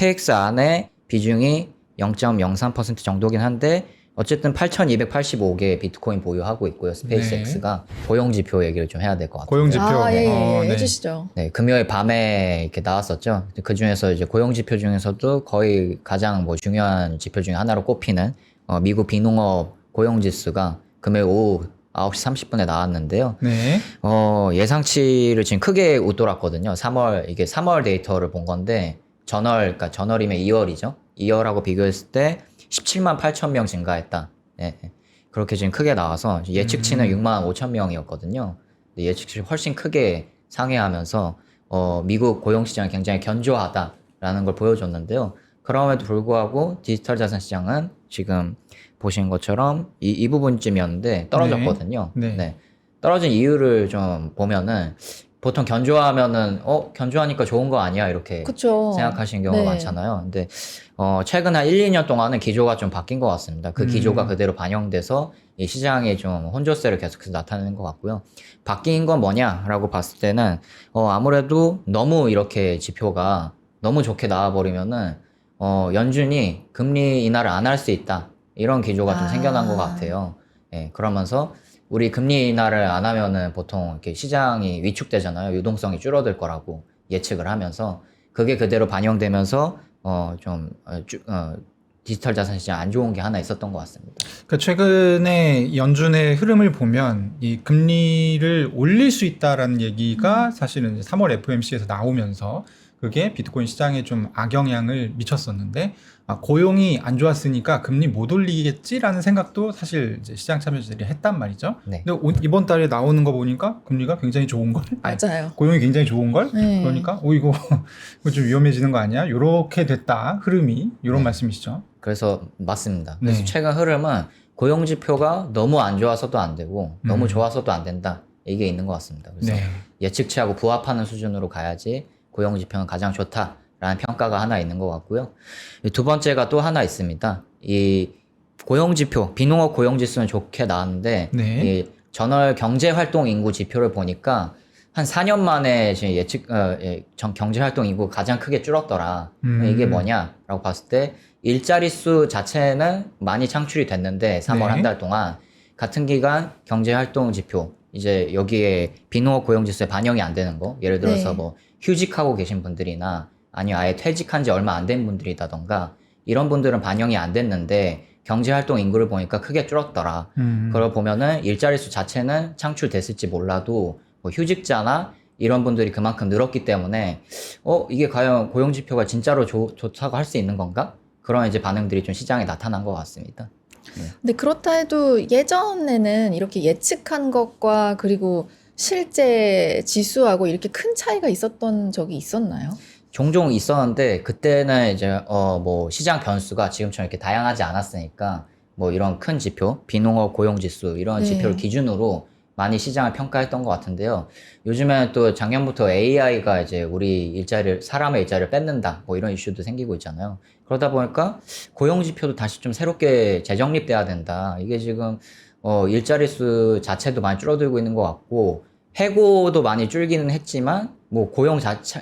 스페이스 안에 비중이 0.03% 정도긴 한데 어쨌든 8,285개 비트코인 보유하고 있고요. 스페이스X가 고용지표 얘기를 좀 해야 될 것 같아요. 고용지표. 예, 네. 해주시죠. 네, 금요일 밤에 이렇게 나왔었죠. 그 중에서 이제 고용지표 중에서도 거의 가장 뭐 중요한 지표 중에 하나로 꼽히는 미국 비농업 고용지수가 금요일 오후 9시 30분에 나왔는데요. 네. 예상치를 지금 크게 웃돌았거든요. 이게 3월 데이터를 본 건데, 그러니까 전월이면 2월이죠. 2월하고 비교했을 때 17만 8천 명 증가했다. 예, 예. 그렇게 지금 크게 나와서 예측치는 6만 5천 명이었거든요. 근데 예측치 훨씬 크게 상회하면서, 미국 고용시장이 굉장히 견조하다라는 걸 보여줬는데요. 그럼에도 불구하고 디지털 자산 시장은 지금 보신 것처럼 이 부분쯤이었는데 떨어졌거든요. 네. 네. 떨어진 이유를 좀 보면은 보통 견조하면은 견조하니까 좋은 거 아니야 이렇게 그쵸. 생각하시는 경우가 네. 많잖아요. 근데 최근 한 1, 2년 동안은 기조가 좀 바뀐 것 같습니다. 그 기조가 그대로 반영돼서 이 시장에 좀 혼조세를 계속해서 나타내는 것 같고요. 바뀐 건 뭐냐라고 봤을 때는 아무래도 너무 이렇게 지표가 너무 좋게 나와버리면은 연준이 금리 인하를 안 할 수 있다. 이런 기조가 좀 생겨난 것 같아요. 예, 그러면서 우리 금리 인하를 안 하면은 보통 이렇게 시장이 위축되잖아요. 유동성이 줄어들 거라고 예측을 하면서 그게 그대로 반영되면서 디지털 자산 시장 안 좋은 게 하나 있었던 것 같습니다. 그러니까 최근에 연준의 흐름을 보면 이 금리를 올릴 수 있다라는 얘기가 사실은 이제 3월 FOMC에서 나오면서 그게 비트코인 시장에 좀 악영향을 미쳤었는데 고용이 안 좋았으니까 금리 못 올리겠지라는 생각도 사실 이제 시장 참여자들이 했단 말이죠. 네. 근데 이번 달에 나오는 거 보니까 금리가 굉장히 좋은 걸, 맞아요. 고용이 굉장히 좋은 걸, 네. 그러니까 이거 좀 위험해지는 거 아니야? 요렇게 됐다 흐름이 이런 네. 말씀이시죠? 그래서 맞습니다. 그래서 네. 최근 흐름은 고용 지표가 너무 안 좋아서도 안 되고 너무 좋아서도 안 된다. 이게 있는 것 같습니다. 그래서 네. 예측치하고 부합하는 수준으로 가야지 고용 지표는 가장 좋다라는 평가가 하나 있는 것 같고요. 두 번째가 또 하나 있습니다. 이 고용 지표, 비농업 고용 지수는 좋게 나왔는데 네. 이 전월 경제 활동 인구 지표를 보니까 한 4년 만에 지금 경제 활동 인구가 가장 크게 줄었더라. 이게 뭐냐라고 봤을 때 일자리 수 자체는 많이 창출이 됐는데 3월 네. 한 달 동안 같은 기간 경제 활동 지표 이제 여기에 비농업 고용 지수에 반영이 안 되는 거 예를 들어서 네. 뭐 휴직하고 계신 분들이나 아니면 아예 퇴직한 지 얼마 안 된 분들이라던가 이런 분들은 반영이 안 됐는데 경제 활동 인구를 보니까 크게 줄었더라. 그걸 보면은 일자리 수 자체는 창출됐을지 몰라도 뭐 휴직자나 이런 분들이 그만큼 늘었기 때문에 이게 과연 고용 지표가 진짜로 좋다고 할 수 있는 건가? 그런 이제 반응들이 좀 시장에 나타난 것 같습니다. 근데 그렇다 해도 예전에는 이렇게 예측한 것과 그리고 실제 지수하고 이렇게 큰 차이가 있었던 적이 있었나요? 종종 있었는데 그때는 이제 뭐 시장 변수가 지금처럼 이렇게 다양하지 않았으니까 뭐 이런 큰 지표, 비농업 고용 지수 이런 네. 지표를 기준으로 많이 시장을 평가했던 것 같은데요. 요즘에는 또 작년부터 AI가 이제 사람의 일자리를 뺏는다 뭐 이런 이슈도 생기고 있잖아요. 그러다 보니까 고용 지표도 다시 좀 새롭게 재정립돼야 된다. 이게 지금 일자리 수 자체도 많이 줄어들고 있는 것 같고 해고도 많이 줄기는 했지만 뭐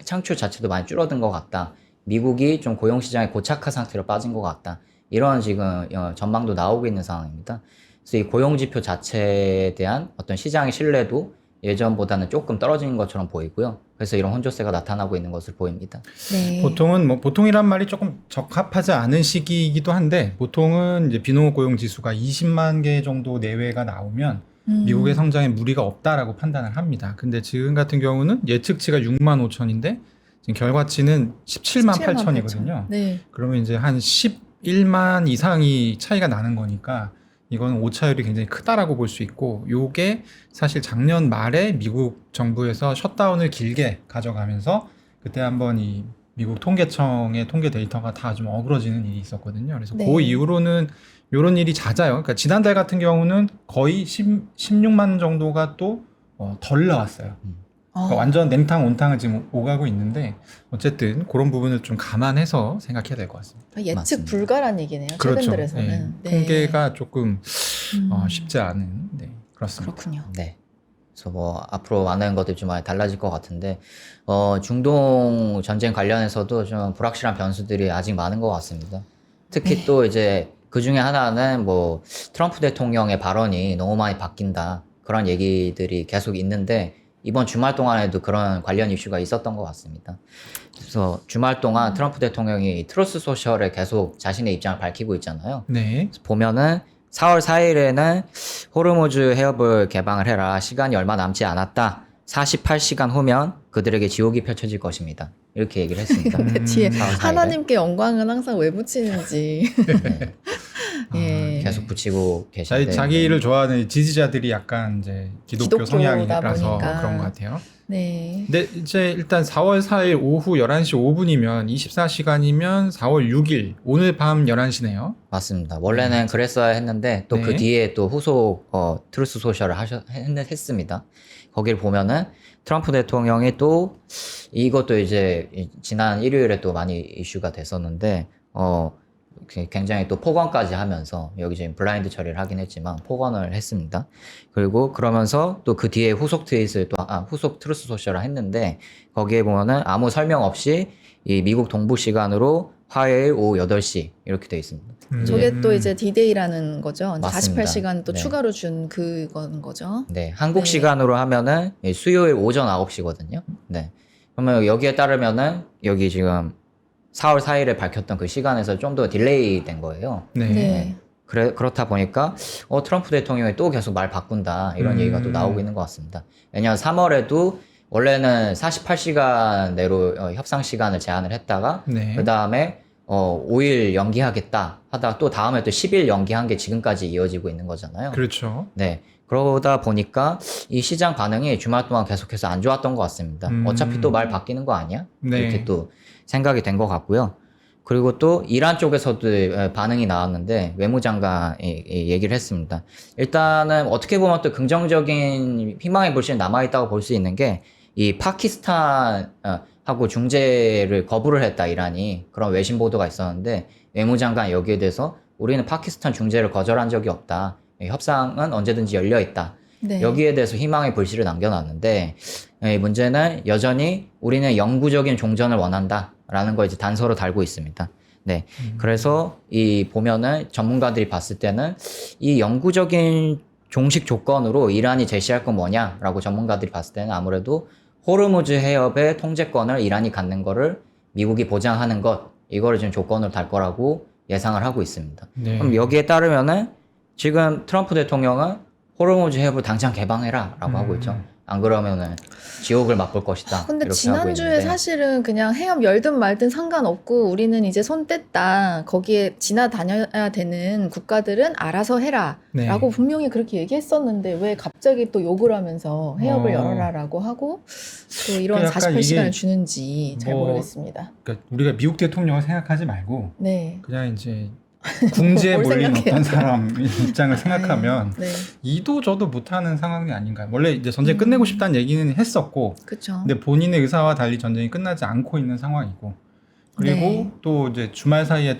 창출 자체도 많이 줄어든 것 같다. 미국이 좀 고용 시장의 고착화 상태로 빠진 것 같다. 이런 지금 전망도 나오고 있는 상황입니다. 그래서 이 고용 지표 자체에 대한 어떤 시장의 신뢰도 예전보다는 조금 떨어진 것처럼 보이고요. 그래서 이런 혼조세가 나타나고 있는 것을 보입니다. 네. 보통은 보통이란 말이 조금 적합하지 않은 시기이기도 한데 보통은 이제 비농업 고용 지수가 20만 개 정도 내외가 나오면 미국의 성장에 무리가 없다라고 판단을 합니다. 근데 지금 같은 경우는 예측치가 6만 5천인데 지금 결과치는 17만 8천이거든요. 네. 그러면 이제 한 11만 이상이 차이가 나는 거니까 이건 오차율이 굉장히 크다라고 볼 수 있고 요게 사실 작년 말에 미국 정부에서 셧다운을 길게 가져가면서 그때 한번 이 미국 통계청의 통계 데이터가 다 좀 어그러지는 일이 있었거든요. 그래서 네. 그 이후로는 이런 일이 잦아요. 그러니까 지난달 같은 경우는 거의 16만 정도가 또 덜 나왔어요. 그러니까 완전 냉탕 온탕을 지금 오가고 있는데 어쨌든 그런 부분을 좀 감안해서 생각해야 될 것 같습니다. 예측 맞습니다. 불가란 얘기네요. 그렇죠. 최근 들에서는. 네. 통계가 조금 음. 쉽지 않은 그렇습니다. 그렇군요. 네. 그래서 뭐 앞으로 많은 것들이 좀 많이 달라질 것 같은데 중동 전쟁 관련해서도 좀 불확실한 변수들이 아직 많은 것 같습니다. 특히 또 이제 그 중에 하나는 뭐 트럼프 대통령의 발언이 너무 많이 바뀐다 그런 얘기들이 계속 있는데 이번 주말 동안에도 그런 관련 이슈가 있었던 것 같습니다. 그래서 주말 동안 트럼프 대통령이 트루스 소셜에 계속 자신의 입장을 밝히고 있잖아요. 네. 그래서 보면은 4월 4일에는 호르무즈 해협을 개방을 해라. 시간이 얼마 남지 않았다. 48시간 후면 그들에게 지옥이 펼쳐질 것입니다. 이렇게 얘기를 했습니다. 뒤에 4월 4일에. 하나님께 영광은 항상 왜 붙이는지. 네. 예. 계속 붙이고 계신데 자기를 좋아하는 지지자들이 약간 이제 기독교 기독교다 성향이라서 보니까. 그런 것 같아요. 네. 근데 이제 일단 4월 4일 오후 11시 5분이면 24시간이면 4월 6일 오늘 밤 11시네요. 맞습니다. 원래는 그랬어야 했는데 또 그 네. 뒤에 또 후속 트루스 소셜을 했습니다. 거기를 보면은 트럼프 대통령이 또 이것도 이제 지난 일요일에 또 많이 이슈가 됐었는데 굉장히 또 폭언까지 하면서 여기 지금 블라인드 처리를 하긴 했지만 폭언을 했습니다. 그리고 그러면서 또 그 뒤에 후속 트윗을 후속 트루스 소셜을 했는데 거기에 보면은 아무 설명 없이 이 미국 동부 시간으로 화요일 오후 8시 이렇게 돼 있습니다. 저게 또 이제 디데이라는 거죠. 이제 맞습니다. 48시간 또 네. 추가로 준 그건 거죠. 네, 한국 네. 시간으로 하면은 수요일 오전 9시거든요. 네. 그러면 여기에 따르면은 여기 지금 4월 4일에 밝혔던 그 시간에서 좀 더 딜레이 된 거예요. 네. 네. 그렇다 보니까 트럼프 대통령이 또 계속 말 바꾼다 이런 얘기가 또 나오고 있는 것 같습니다. 왜냐하면 3월에도 원래는 48시간 내로 협상 시간을 제한을 했다가 네. 그 다음에 5일 연기하겠다 하다가 또 다음에 또 10일 연기한 게 지금까지 이어지고 있는 거잖아요. 그렇죠. 네. 그러다 보니까 이 시장 반응이 주말 동안 계속해서 안 좋았던 것 같습니다. 어차피 또 말 바뀌는 거 아니야? 네. 이렇게 또 생각이 된 것 같고요. 그리고 또 이란 쪽에서도 반응이 나왔는데 외무장관이 얘기를 했습니다. 일단은 어떻게 보면 또 긍정적인 희망의 불씨는 남아있다고 볼 수 있는 게 이 파키스탄하고 중재를 거부를 했다 이란이 그런 외신 보도가 있었는데 외무장관 여기에 대해서 우리는 파키스탄 중재를 거절한 적이 없다. 협상은 언제든지 열려 있다. 네. 여기에 대해서 희망의 불씨를 남겨놨는데 문제는 여전히 우리는 영구적인 종전을 원한다라는 걸 이제 단서로 달고 있습니다. 네, 그래서 이 보면은 전문가들이 봤을 때는 이 영구적인 종식 조건으로 이란이 제시할 건 뭐냐라고 전문가들이 봤을 때는 아무래도 호르무즈 해협의 통제권을 이란이 갖는 거를 미국이 보장하는 것 이거를 지금 조건으로 달 거라고 예상을 하고 있습니다. 네. 그럼 여기에 따르면은 지금 트럼프 대통령은 호르무즈 해협을 당장 개방해라 라고 하고 있죠. 안 그러면은 지옥을 맛볼 것이다. 근데 이렇게 하고 지난주에 있는데. 사실은 그냥 해협 열든 말든 상관없고 우리는 이제 손 뗐다. 거기에 지나다녀야 되는 국가들은 알아서 해라. 네. 라고 분명히 그렇게 얘기했었는데 왜 갑자기 또 욕을 하면서 해협을 어. 열어라라고 하고 또 이런 약간 48시간을 이게 주는지 잘 뭐- 모르겠습니다. 그러니까 우리가 미국 대통령을 생각하지 말고 네. 그냥 이제 궁지에 뭘 몰린 생각해요? 어떤 사람 입장을 생각하면 네. 이도 저도 못하는 상황이 아닌가. 원래 이제 전쟁 끝내고 싶다는 얘기는 했었고, 그렇죠. 근데 본인의 의사와 달리 전쟁이 끝나지 않고 있는 상황이고, 그리고 네. 또 이제 주말 사이에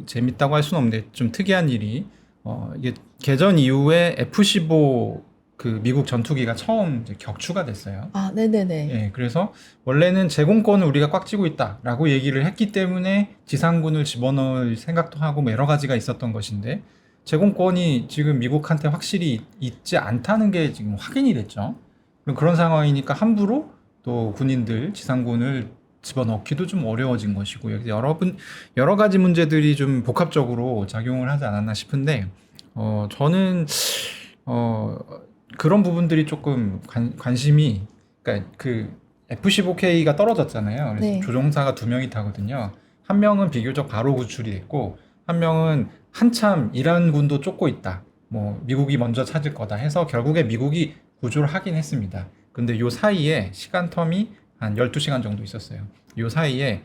재밌다고 할 수는 없는데 좀 특이한 일이 이게 개전 이후에 F-15 그 미국 전투기가 처음 이제 격추가 됐어요. 아, 네네네. 예, 그래서 원래는 제공권을 우리가 꽉 쥐고 있다라고 얘기를 했기 때문에 지상군을 집어넣을 생각도 하고 뭐 여러 가지가 있었던 것인데 제공권이 지금 미국한테 확실히 있지 않다는 게 지금 확인이 됐죠. 그런 상황이니까 함부로 또 군인들 지상군을 집어넣기도 좀 어려워진 것이고 여러 가지 문제들이 좀 복합적으로 작용을 하지 않았나 싶은데 저는 그런 부분들이 조금 관심이 그러니까 그 F-15K가 떨어졌잖아요. 그래서 네. 조종사가 2명이 타거든요. 한 명은 비교적 바로 구출이 됐고 한 명은 한참 이란군도 쫓고 있다. 뭐 미국이 먼저 찾을 거다 해서 결국에 미국이 구조를 하긴 했습니다. 근데 요 사이에 시간 텀이 한 12시간 정도 있었어요. 요 사이에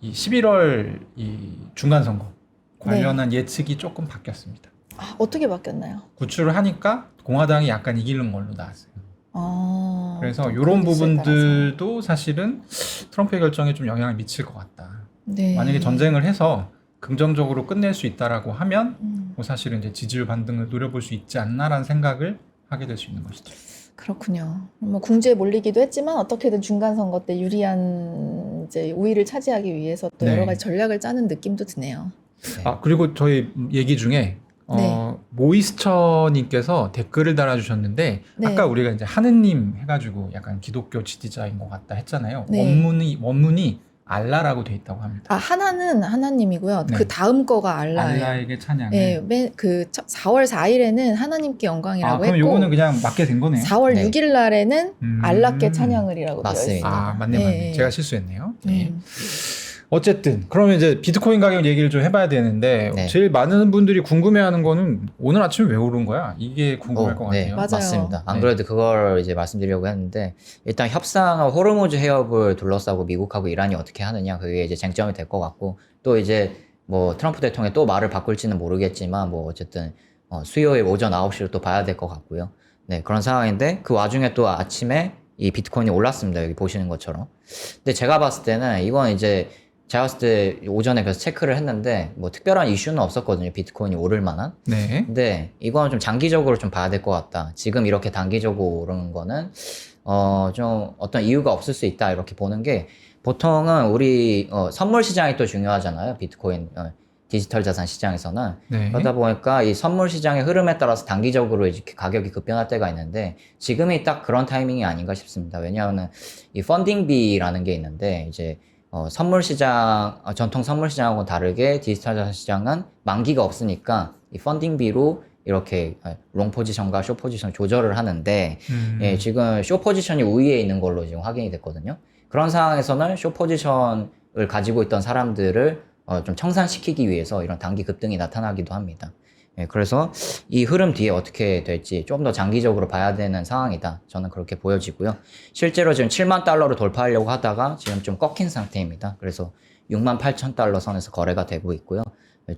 이 11월 이 중간 선거 관련한 예측이 조금 바뀌었습니다. 아, 어떻게 바뀌었나요? 구출을 하니까 공화당이 약간 이기는 걸로 나왔어요. 아, 그래서 또 이런 그 뉴스에 부분들도 사실은 트럼프의 결정에 좀 영향을 미칠 것 같다. 네. 만약에 전쟁을 해서 긍정적으로 끝낼 수 있다라고 하면 음. 뭐 사실은 이제 지지율 반등을 노려볼 수 있지 않나라는 생각을 하게 될 수 있는 것이죠. 그렇군요. 뭐 궁지에 몰리기도 했지만 어떻게든 중간 선거 때 유리한 이제 우위를 차지하기 위해서 또 네. 여러 가지 전략을 짜는 느낌도 드네요. 네. 아, 그리고 저희 얘기 중에 네. 모이스처님께서 댓글을 달아주셨는데 네. 아까 우리가 이제 하느님 해가지고 약간 기독교 지지자인 것 같다 했잖아요. 네. 원문이 알라라고 돼 있다고 합니다. 아, 하나는 하나님이고요. 네. 그 다음 거가 알라예요. 알라에게 찬양을. 네, 그 4월 4일에는 하나님께 아, 영광이라고 그럼 했고 요거는 그냥 맞게 된 거네요. 4월 네. 6일 날에는 알라께 찬양을이라고 되어 맞습니다. 있습니다. 아, 맞네. 제가 실수했네요. 네. 어쨌든 그러면 이제 비트코인 가격 얘기를 좀 해봐야 되는데 네. 제일 많은 분들이 궁금해하는 거는 오늘 아침에 왜 오른 거야? 이게 궁금할 것 네, 같아요. 맞아요. 맞습니다. 안 네. 그래도 그걸 이제 말씀드리려고 했는데 일단 협상하고 호르무즈 해협을 둘러싸고 미국하고 이란이 어떻게 하느냐 그게 이제 쟁점이 될 것 같고 또 이제 뭐 트럼프 대통령이 또 말을 바꿀지는 모르겠지만 뭐 어쨌든 수요일 오전 9시로 또 봐야 될 것 같고요. 네, 그런 상황인데 그 와중에 또 아침에 이 비트코인이 올랐습니다. 여기 보시는 것처럼. 근데 제가 봤을 때는 이건 이제 제가 봤을 때 오전에 그래서 체크를 했는데 뭐 특별한 이슈는 없었거든요. 비트코인이 오를 만한. 네. 근데 이건 좀 장기적으로 좀 봐야 될 것 같다. 지금 이렇게 단기적으로 오르는 거는 좀 어떤 이유가 없을 수 있다 이렇게 보는 게 보통은 우리 선물 시장이 또 중요하잖아요. 비트코인 디지털 자산 시장에서는. 네. 그러다 보니까 이 선물 시장의 흐름에 따라서 단기적으로 이렇게 가격이 급변할 때가 있는데 지금이 딱 그런 타이밍이 아닌가 싶습니다. 왜냐하면 이 펀딩비라는 게 있는데 이제 선물 시장, 전통 선물 시장하고는 다르게 디지털 자산 시장은 만기가 없으니까 이 펀딩비로 이렇게 롱 포지션과 숏 포지션 조절을 하는데 예, 지금 숏 포지션이 우위에 있는 걸로 지금 확인이 됐거든요. 그런 상황에서는 숏 포지션을 가지고 있던 사람들을 좀 청산시키기 위해서 이런 단기 급등이 나타나기도 합니다. 예, 그래서 이 흐름 뒤에 어떻게 될지 좀 더 장기적으로 봐야 되는 상황이다. 저는 그렇게 보여지고요. 실제로 지금 7만 달러를 돌파하려고 하다가 지금 좀 꺾인 상태입니다. 그래서 6만 8천 달러 선에서 거래가 되고 있고요.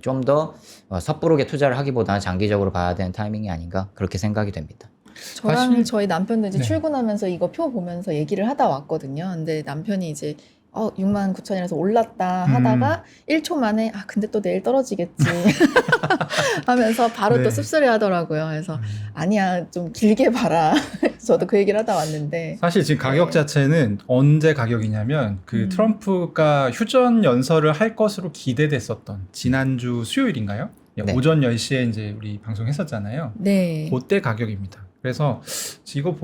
좀 더 섣부르게 투자를 하기보다는 장기적으로 봐야 되는 타이밍이 아닌가 그렇게 생각이 됩니다. 저랑 사실- 저희 남편도 이제 네. 출근하면서 이거 표 보면서 얘기를 하다 왔거든요. 근데 남편이 이제 6만 9천이라서 올랐다 하다가 1초 만에 근데 또 내일 떨어지겠지 하면서 바로 네. 또 씁쓸해 하더라고요. 그래서 아니야 좀 길게 봐라. 저도 그 얘기를 하다 왔는데 사실 지금 가격 자체는 언제 가격이냐면 그 트럼프가 휴전 연설을 할 것으로 기대됐었던 지난주 수요일인가요? 네. 오전 10시에 이제 우리 방송했었잖아요. 네. 그때 가격입니다. 그래서 이거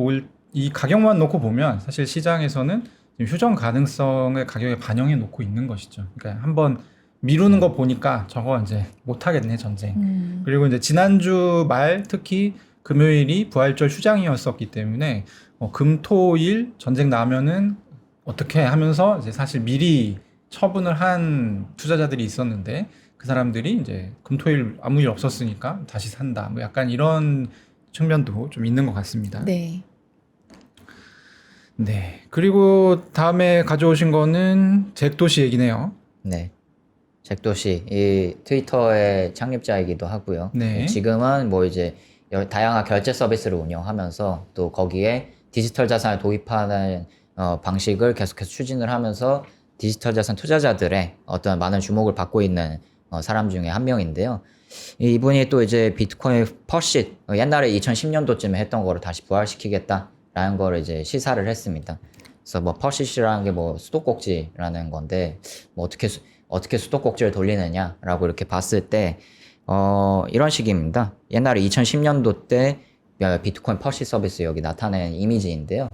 이 가격만 놓고 보면 사실 시장에서는 지금 휴전 가능성을 가격에 반영해 놓고 있는 것이죠. 그러니까 한번 미루는 거 보니까 저거 이제 못 하겠네 전쟁. 그리고 이제 지난주 말 특히 금요일이 부활절 휴장이었었기 때문에 금토일 전쟁 나면은 어떻게 하면서 이제 사실 미리 처분을 한 투자자들이 있었는데 그 사람들이 이제 금토일 아무 일 없었으니까 다시 산다. 뭐 약간 이런 측면도 좀 있는 것 같습니다. 네. 네. 그리고 다음에 가져오신 거는 잭도시 얘기네요. 네. 잭도시, 이 트위터의 창립자이기도 하고요. 네. 지금은 뭐 이제 다양한 결제 서비스를 운영하면서 또 거기에 디지털 자산을 도입하는 방식을 계속해서 추진을 하면서 디지털 자산 투자자들의 어떤 많은 주목을 받고 있는 사람 중에 한 명인데요. 이분이 또 이제 비트코인 퍼쉿, 옛날에 2010년도쯤에 했던 거를 다시 부활시키겠다라는 거를 이제 시사를 했습니다. 그래서 뭐 퍼쉿이라는 게 뭐 수도꼭지라는 건데 뭐 어떻게 수도꼭지를 돌리느냐라고 이렇게 봤을 때 이런 식입니다. 옛날에 2010년도 때 비트코인 퍼쉿 서비스 여기 나타낸 이미지인데요.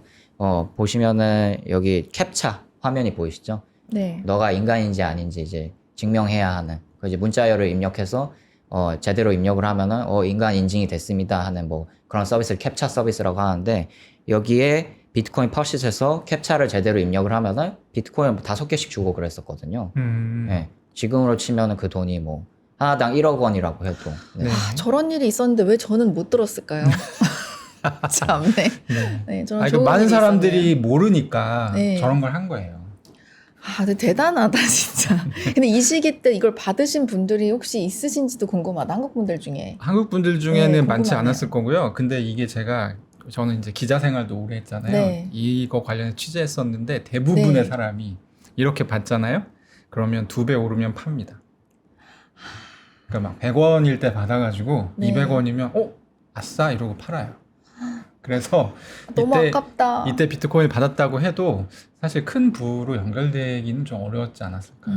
보시면은 여기 캡차 화면이 보이시죠? 네. 너가 인간인지 아닌지 이제 증명해야 하는 그 이제 문자열을 입력해서 제대로 입력을 하면은 인간 인증이 됐습니다 하는 뭐 그런 서비스를 캡차 서비스라고 하는데 여기에 비트코인 퍼쉿에서 캡차를 제대로 입력을 하면은 비트코인 5개씩 주고 그랬었거든요. 네. 지금으로 치면은 그 돈이 뭐 하나당 1억 원이라고 해도 네. 네. 저런 일이 있었는데 왜 저는 못 들었을까요? 참네. 네. 네, 저런 그 좋은 많은 일이 사람들이 있었네요. 모르니까 네. 저런 걸 한 거예요. 근데 대단하다 진짜. 근데 이 시기 때 이걸 받으신 분들이 혹시 있으신지도 궁금하다. 한국 분들 중에. 한국 분들 중에는 네, 많지 궁금하네요. 않았을 거고요. 근데 이게 저는 이제 기자 생활도 오래 했잖아요. 네. 이거 관련해서 취재했었는데 대부분의 네. 사람이 이렇게 받잖아요. 그러면 2배 오르면 팝니다. 그러니까 막 100원일 때 받아가지고 네. 200원이면 아싸 이러고 팔아요. 그래서 너무 아깝다. 이때 비트코인 받았다고 해도 사실 큰 부로 연결되기는 좀 어려웠지 않았을까.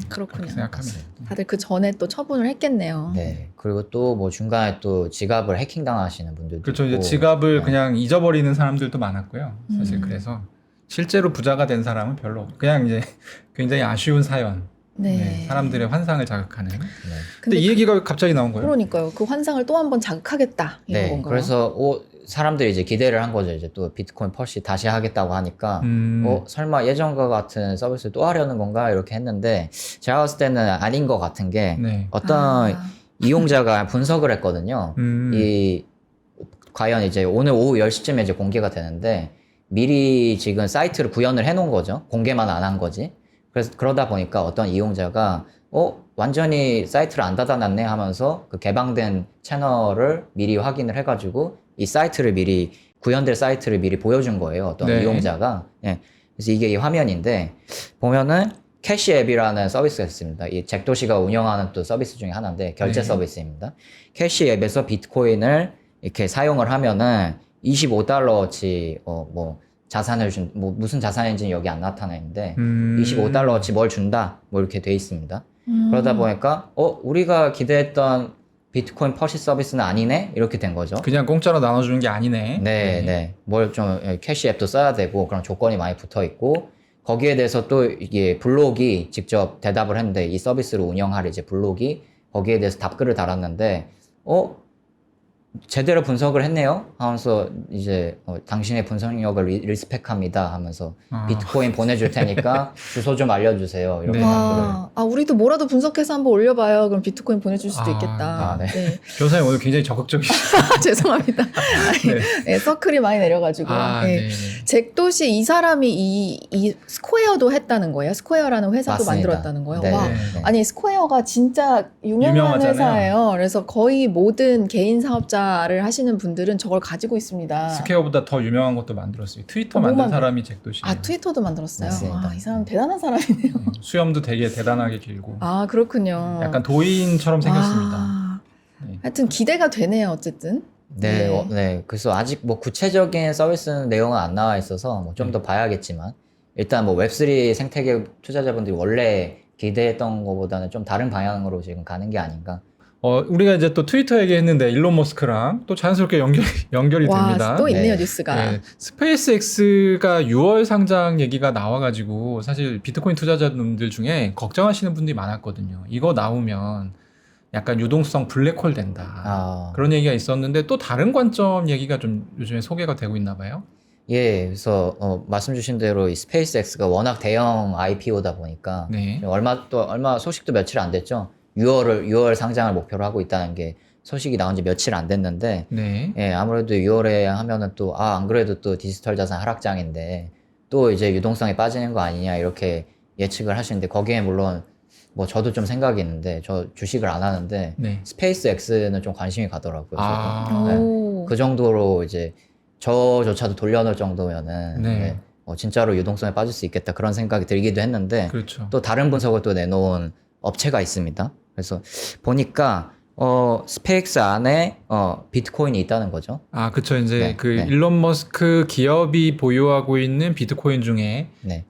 그렇군요. 그렇게 생각합니다. 다들 그 전에 또 처분을 했겠네요. 네. 그리고 또 뭐 중간에 또 지갑을 해킹당하시는 분들도 그렇죠. 이제 있고. 지갑을 네. 그냥 잊어버리는 사람들도 많았고요. 사실 그래서 실제로 부자가 된 사람은 별로 없고 그냥 이제 굉장히 아쉬운 사연. 네. 네, 사람들의 환상을 자극하는. 네. 근데 이 얘기가 갑자기 나온 거예요. 그러니까요. 그 환상을 또 한 번 자극하겠다 이런 네. 건가요? 그래서 사람들이 이제 기대를 한 거죠. 이제 또 비트코인 펄시 다시 하겠다고 하니까 설마 예전과 같은 서비스를 또 하려는 건가 이렇게 했는데 제가 봤을 때는 아닌 것 같은 게 네. 어떤 아. 이용자가 분석을 했거든요. 이 과연 이제 오늘 오후 10시쯤에 이제 공개가 되는데 미리 지금 사이트를 구현을 해 놓은 거죠. 공개만 안 한 거지. 그래서 그러다 보니까 어떤 이용자가 완전히 사이트를 안 닫아놨네 하면서 그 개방된 채널을 미리 확인을 해가지고 이 사이트를 미리 구현될 사이트를 미리 보여준 거예요. 어떤 네. 이용자가. 예. 그래서 이게 이 화면인데 보면은 캐시 앱이라는 서비스가 있습니다. 이 잭도시가 운영하는 또 서비스 중에 하나인데 결제 네. 서비스입니다. 캐시 앱에서 비트코인을 이렇게 사용을 하면은 $25어치 뭐 자산을 무슨 자산인지는 여기 안 나타나는데 $25어치 뭘 준다 뭐 이렇게 돼 있습니다. 그러다 보니까 우리가 기대했던 비트코인 퍼시 서비스는 아니네 이렇게 된 거죠. 그냥 공짜로 나눠주는 게 아니네. 네. 뭘 좀 캐시 앱도 써야 되고 그런 조건이 많이 붙어 있고 거기에 대해서 또 이게 블록이 직접 대답을 했는데 이 서비스를 운영할 이제 블록이 거기에 대해서 답글을 달았는데 제대로 분석을 했네요 하면서 이제 당신의 분석력을 리스펙합니다 하면서 비트코인 보내줄 테니까 주소 좀 알려주세요 이렇게 네. 답글을. 우리도 뭐라도 분석해서 한번 올려봐요. 그럼 비트코인 보내줄 수도 있겠다. 네. 네. 변호사님 오늘 굉장히 적극적이시죠. 죄송합니다. 아니, 네, 서클이 많이 내려가지고. 네. 네. 잭도시 이 사람이 이 스퀘어도 했다는 거예요? 스퀘어라는 회사도 맞습니다. 만들었다는 거예요? 네. 와. 네. 아니 스퀘어가 진짜 유명한 유명하잖아요. 회사예요. 그래서 거의 모든 개인 사업자를 하시는 분들은 저걸 가지고 있습니다. 스퀘어보다 더 유명한 것도 만들었어요. 트위터 뭐 만든 만들- 사람이 잭도시예요. 트위터도 만들었어요. 맞습니다. 이 사람 대단한 사람이네요. 수염도 되게 대단하게 길고 그렇군요. 약간 도인처럼 생겼습니다. 와. 네. 하여튼 기대가 되네요. 어쨌든. 네, 네. 그래서 아직 뭐 구체적인 서비스 내용은 안 나와 있어서 뭐 좀 더 봐야겠지만 일단 뭐 웹3 생태계 투자자분들이 원래 기대했던 것보다는 좀 다른 방향으로 지금 가는 게 아닌가. 우리가 이제 또 트위터 얘기했는데 일론 머스크랑 또 자연스럽게 연결이 됩니다. 와, 또 있네요 네. 뉴스가. 네, 스페이스X가 6월 상장 얘기가 나와가지고 사실 비트코인 투자자분들 중에 걱정하시는 분들이 많았거든요. 이거 나오면 약간 유동성 블랙홀 된다. 그런 얘기가 있었는데 또 다른 관점 얘기가 좀 요즘에 소개가 되고 있나 봐요. 예, 그래서 말씀 주신 대로 이 스페이스X가 워낙 대형 IPO다 보니까 네. 얼마 소식도 며칠 안 됐죠. 6월 상장을 목표로 하고 있다는 게 소식이 나온 지 며칠 안 됐는데 네. 예, 아무래도 6월에 하면은 또 안 그래도 또 디지털 자산 하락장인데 또 이제 유동성이 빠지는 거 아니냐 이렇게 예측을 하시는데 거기에 물론 뭐 저도 좀 생각이 있는데 저 주식을 안 하는데 네. 스페이스X는 좀 관심이 가더라고요. 오. 그 정도로 이제 저조차도 돌려놓을 정도면은 네. 진짜로 유동성에 빠질 수 있겠다 그런 생각이 들기도 했는데 그렇죠. 또 다른 분석을 또 내놓은 업체가 있습니다. 그래서 보니까 스페이스 안에 비트코인이 있다는 거죠. 그쵸. 이제 네, 그 네. 일론 머스크 기업이 보유하고 있는 비트코인 중에 네.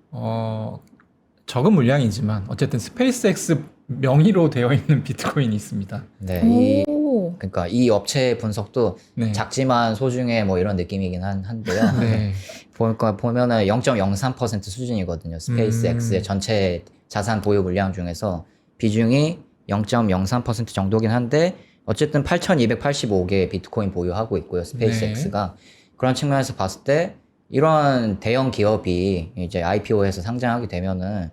적은 물량이지만 어쨌든 스페이스X 명의로 되어 있는 비트코인이 있습니다. 네. 오. 그러니까 이 업체 분석도 네. 작지만 소중해 뭐 이런 느낌이긴 한데요. 네. 보면은 0.03% 수준이거든요. 스페이스X의 전체 자산 보유 물량 중에서 비중이 0.03% 정도긴 한데 어쨌든 8,285개의 비트코인 보유하고 있고요. 스페이스X가. 그런 측면에서 봤을 때 이런 대형 기업이 이제 IPO에서 상장하게 되면은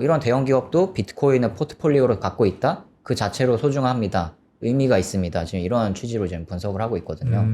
이런 대형 기업도 비트코인을 포트폴리오로 갖고 있다? 그 자체로 소중합니다. 의미가 있습니다. 지금 이런 취지로 지금 분석을 하고 있거든요.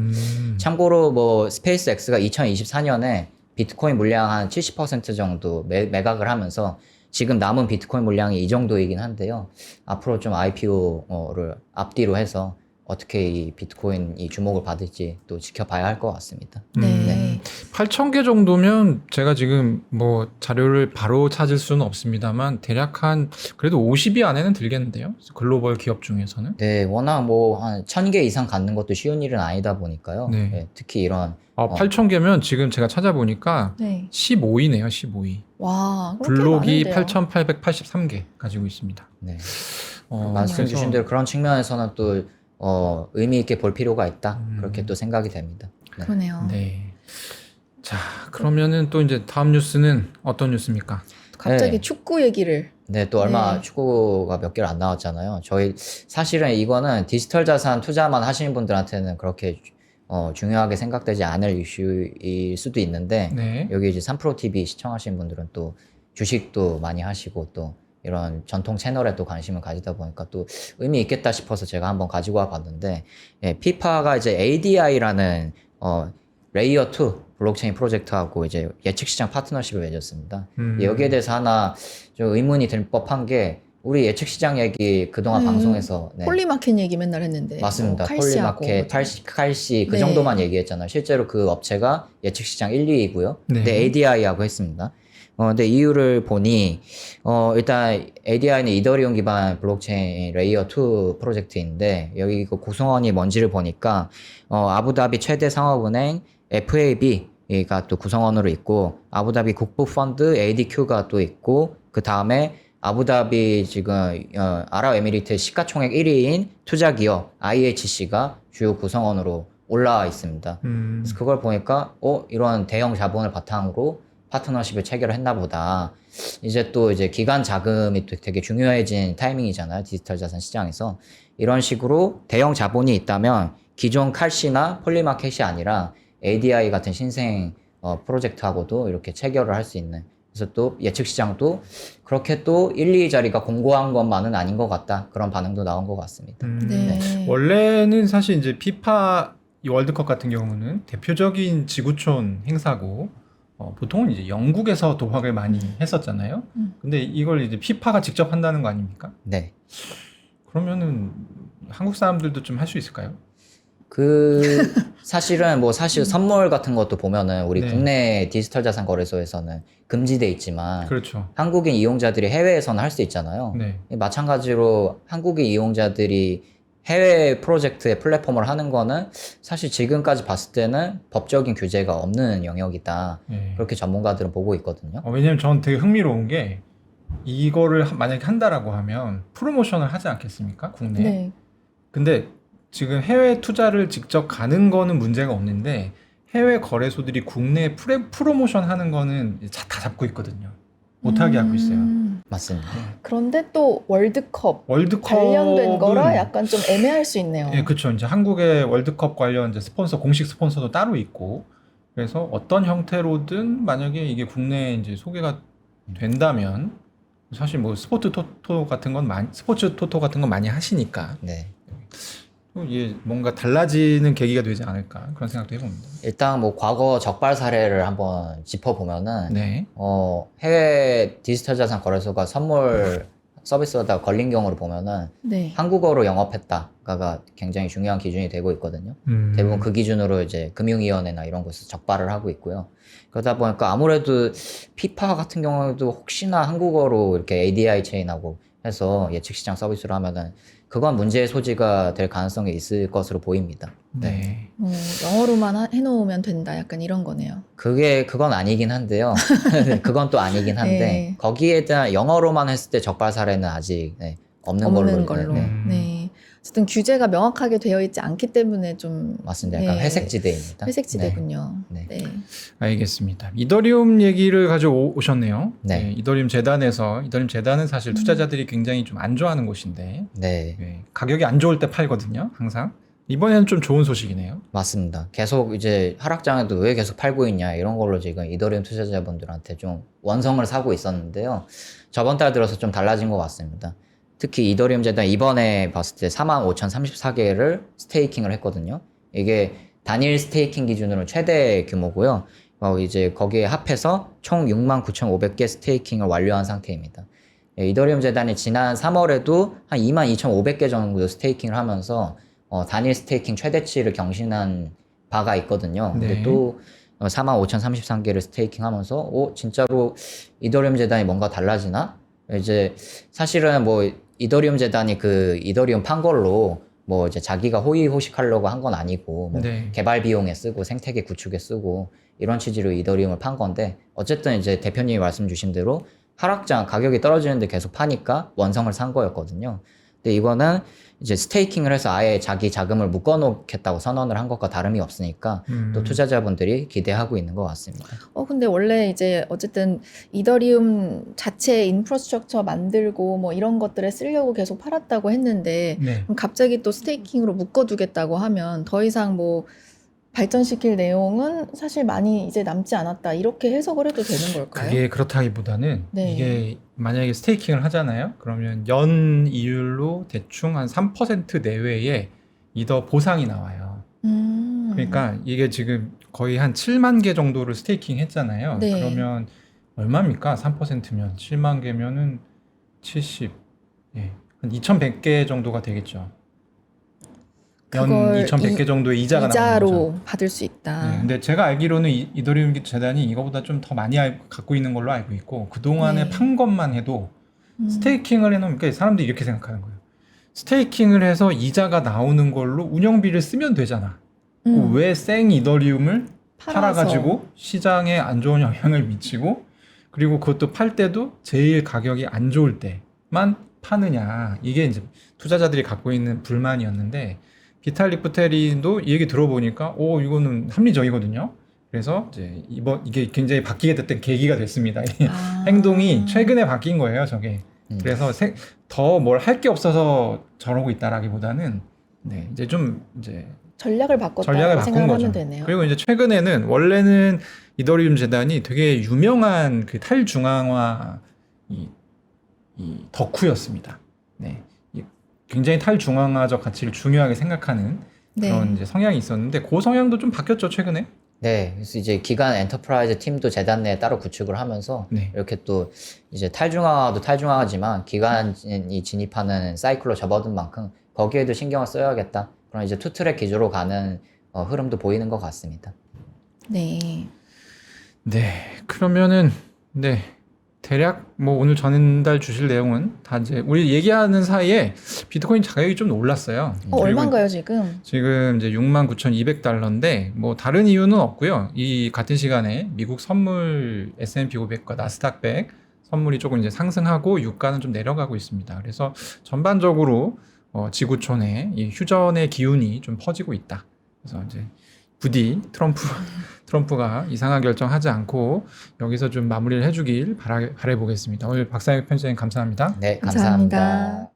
참고로 뭐 스페이스X가 2024년에 비트코인 물량 한 70% 정도 매각을 하면서 지금 남은 비트코인 물량이 이 정도이긴 한데요. 앞으로 좀 IPO를 앞뒤로 해서 어떻게 이 비트코인이 주목을 받을지 또 지켜봐야 할 것 같습니다. 네. 8,000개 정도면 제가 지금 뭐 자료를 바로 찾을 수는 없습니다만 대략 한 그래도 50위 안에는 들겠는데요. 글로벌 기업 중에서는. 네, 워낙 뭐 한 1000개 이상 갖는 것도 쉬운 일은 아니다 보니까요. 네. 네, 특히 이런 8,000개면 지금 제가 찾아보니까 네. 15위네요. 15위. 와, 그렇게 블록이 많은데요. 8,883개 가지고 있습니다. 네. 어, 말씀 주신 그래서- 대로 그런 측면에서는 또 의미 있게 볼 필요가 있다. 음. 그렇게 또 생각이 됩니다. 네. 그러네요. 네. 자, 그러면은 또 이제 다음 뉴스는 어떤 뉴스입니까? 갑자기 네. 축구 얘기를. 네, 또 얼마 네. 축구가 몇 개월 안 나왔잖아요. 저희 사실은 이거는 디지털 자산 투자만 하시는 분들한테는 그렇게 중요하게 생각되지 않을 이슈일 수도 있는데 네. 여기 이제 3프로 TV 시청하시는 분들은 또 주식도 많이 하시고 또 이런 전통 채널에 또 관심을 가지다 보니까 또 의미 있겠다 싶어서 제가 한번 가지고 와 봤는데 예, 피파가 이제 ADI라는 레이어 2 블록체인 프로젝트하고 이제 예측 시장 파트너십을 맺었습니다. 여기에 대해서 하나 좀 의문이 들 법한 게 우리 예측 시장 얘기 그동안 방송에서 네. 폴리마켓 얘기 맨날 했는데. 맞습니다. 뭐 칼시하고 폴리마켓, 칼시 그 네. 정도만 얘기했잖아요. 실제로 그 업체가 예측 시장 1, 2위고요. 네. 근데 ADI하고 했습니다. 근데 이유를 보니 일단 ADI는 이더리움 기반 블록체인 레이어 2 프로젝트인데 여기 그 구성원이 뭔지를 보니까 아부다비 최대 상업은행 FAB가 또 구성원으로 있고 아부다비 국부펀드 ADQ가 또 있고 그 다음에 아부다비 지금 아랍에미리트 시가총액 1위인 투자기업 IHC가 주요 구성원으로 올라와 있습니다. 그래서 그걸 보니까 이런 대형 자본을 바탕으로 파트너십을 체결했나 보다. 이제 또 이제 기관 자금이 또 되게 중요해진 타이밍이잖아요. 디지털 자산 시장에서. 이런 식으로 대형 자본이 있다면 기존 칼시나 폴리마켓이 아니라 ADI 같은 신생 프로젝트하고도 이렇게 체결을 할 수 있는. 그래서 또 예측 시장도 그렇게 또 1, 2위 자리가 공고한 것만은 아닌 것 같다. 그런 반응도 나온 것 같습니다. 네. 원래는 사실 이제 피파 이 월드컵 같은 경우는 대표적인 지구촌 행사고 보통은 이제 영국에서 도박을 많이 했었잖아요. 근데 이걸 이제 피파가 직접 한다는 거 아닙니까? 네. 그러면은 한국 사람들도 좀 할 수 있을까요? 사실은 사실 선물 같은 것도 보면은 우리 네. 국내 디지털 자산 거래소에서는 금지돼 있지만 그렇죠. 한국인 이용자들이 해외에서는 할 수 있잖아요. 네. 마찬가지로 한국인 이용자들이 해외 프로젝트의 플랫폼을 하는 거는 사실 지금까지 봤을 때는 법적인 규제가 없는 영역이다. 네. 그렇게 전문가들은 보고 있거든요. 왜냐면 저는 되게 흥미로운 게 이거를 만약에 한다라고 하면 프로모션을 하지 않겠습니까? 국내에. 네. 근데 지금 해외 투자를 직접 가는 거는 문제가 없는데 해외 거래소들이 국내 프로모션 하는 거는 다 잡고 있거든요. 못하게 하고 있어요. 맞습니다. 그런데 또 월드컵 월드컵은 관련된 거라 약간 좀 애매할 수 있네요. 예, 그렇죠. 이제 한국의 월드컵 관련 이제 공식 스폰서도 따로 있고, 그래서 어떤 형태로든 만약에 이게 국내에 이제 소개가 된다면 사실 스포츠 토토 같은 건 많이 하시니까 네. 이게 뭔가 달라지는 계기가 되지 않을까 그런 생각도 해봅니다. 일단 과거 적발 사례를 한번 짚어보면은 네. 해외 디지털 자산 거래소가 선물 서비스하다가 걸린 경우를 보면은 네. 한국어로 영업했다가 굉장히 중요한 기준이 되고 있거든요. 대부분 그 기준으로 이제 금융위원회나 이런 곳에서 적발을 하고 있고요. 그러다 보니까 아무래도 피파 같은 경우에도 혹시나 한국어로 이렇게 ADI 체인하고 해서 예측 시장 서비스를 하면은 그건 문제의 소지가 될 가능성이 있을 것으로 보입니다. 네. 영어로만 해놓으면 된다. 약간 이런 거네요. 그건 아니긴 한데요. 그건 또 아니긴 한데 네. 거기에 대한 영어로만 했을 때 적발 사례는 아직 없는 걸로. 네. 네. 어쨌든 규제가 명확하게 되어 있지 않기 때문에 좀 맞습니다. 약간 네. 회색지대입니다. 회색지대군요. 네. 네. 알겠습니다. 이더리움 얘기를 가져오셨네요. 네. 이더리움 재단은 사실 투자자들이 굉장히 좀 안 좋아하는 곳인데 네. 네, 가격이 안 좋을 때 팔거든요. 항상. 이번에는 좀 좋은 소식이네요. 맞습니다. 계속 이제 하락장에도 왜 계속 팔고 있냐 이런 걸로 지금 이더리움 투자자분들한테 좀 원성을 사고 있었는데요. 저번 달 들어서 좀 달라진 것 같습니다. 특히 이더리움 재단 이번에 봤을 때 45,034개를 스테이킹을 했거든요. 이게 단일 스테이킹 기준으로 최대 규모고요. 이제 거기에 합해서 총 69,500개 스테이킹을 완료한 상태입니다. 이더리움 재단이 지난 3월에도 한 22,500개 정도 스테이킹을 하면서 단일 스테이킹 최대치를 경신한 바가 있거든요. 근데 네. 또 45,033개를 스테이킹 하면서 진짜로 이더리움 재단이 뭔가 달라지나? 이제 사실은 뭐 이더리움 재단이 그 이더리움 판 걸로 뭐 이제 자기가 호의호식하려고 한 건 아니고 뭐 네. 개발 비용에 쓰고 생태계 구축에 쓰고 이런 취지로 이더리움을 판 건데 어쨌든 이제 대표님이 말씀 주신 대로 하락장 가격이 떨어지는데 계속 파니까 원성을 산 거였거든요. 근데 이거는 이제 스테이킹을 해서 아예 자기 자금을 묶어놓겠다고 선언을 한 것과 다름이 없으니까 또 투자자분들이 기대하고 있는 것 같습니다. 근데 원래 이제 어쨌든 이더리움 자체 인프라스트럭처 만들고 뭐 이런 것들에 쓰려고 계속 팔았다고 했는데 네. 그럼 갑자기 또 스테이킹으로 묶어두겠다고 하면 더 이상 뭐 발전시킬 내용은 사실 많이 이제 남지 않았다 이렇게 해석을 해도 되는 걸까요? 그게 그렇다기보다는 네. 이게 만약에 스테이킹을 하잖아요. 그러면 연 이율로 대충 한 3% 내외의 이더 보상이 나와요. 그러니까 이게 지금 거의 한 7만 개 정도를 스테이킹 했잖아요. 네. 그러면 얼마입니까? 3%면 7만 개면은 70, 예, 한 2,100개 정도가 되겠죠. 연 그걸 2,100개 정도의 이자가 나오는 거죠. 이자로 받을 수 있다. 네, 근데 제가 알기로는 이더리움 재단이 이거보다 좀 더 많이 갖고 있는 걸로 알고 있고 그동안에 네. 판 것만 해도 음. 스테이킹을 해놓으면 그러니까 사람들이 이렇게 생각하는 거예요. 스테이킹을 해서 이자가 나오는 걸로 운영비를 쓰면 되잖아. 왜 생 이더리움을 팔아가지고 시장에 안 좋은 영향을 미치고 그리고 그것도 팔 때도 제일 가격이 안 좋을 때만 파느냐. 이게 이제 투자자들이 갖고 있는 불만이었는데 비탈릭 부테린도 이 얘기 들어보니까 이거는 합리적이거든요. 그래서 이제 이게 굉장히 바뀌게 됐던 계기가 됐습니다. 행동이 최근에 바뀐 거예요, 저게. 그래서 더 뭘 할 게 없어서 저러고 있다라기보다는 네, 이제 좀 이제 전략을 바꿨다고 전략을 바꾼 생각하면 거죠. 되네요. 그리고 이제 최근에는 원래는 이더리움 재단이 되게 유명한 그 탈중앙화 이 덕후였습니다. 네. 굉장히 탈중앙화적 가치를 중요하게 생각하는 네. 그런 이제 성향이 있었는데 그 성향도 좀 바뀌었죠, 최근에. 네, 그래서 이제 기관 엔터프라이즈 팀도 재단 내에 따로 구축을 하면서 네. 이렇게 또 이제 탈중앙화도 탈중앙화지만 기관이 진입하는 사이클로 접어든 만큼 거기에도 신경을 써야겠다. 그런 이제 투트랙 기조로 가는 흐름도 보이는 것 같습니다. 네. 네, 그러면은 네 대략 뭐 오늘 전달 주실 내용은 다 이제 우리 얘기하는 사이에 비트코인 가격이 좀 올랐어요. 그리고 얼마인가요 지금? 지금 이제 69,200달러인데 뭐 다른 이유는 없고요. 이 같은 시간에 미국 선물 S&P 500과 나스닥 100 선물이 조금 이제 상승하고 유가는 좀 내려가고 있습니다. 그래서 전반적으로 지구촌에 이 휴전의 기운이 좀 퍼지고 있다. 그래서 이제 부디 트럼프가 이상한 결정하지 않고 여기서 좀 마무리를 해주길 바라보겠습니다. 오늘 박상혁 편집장님 감사합니다. 네, 감사합니다. 감사합니다.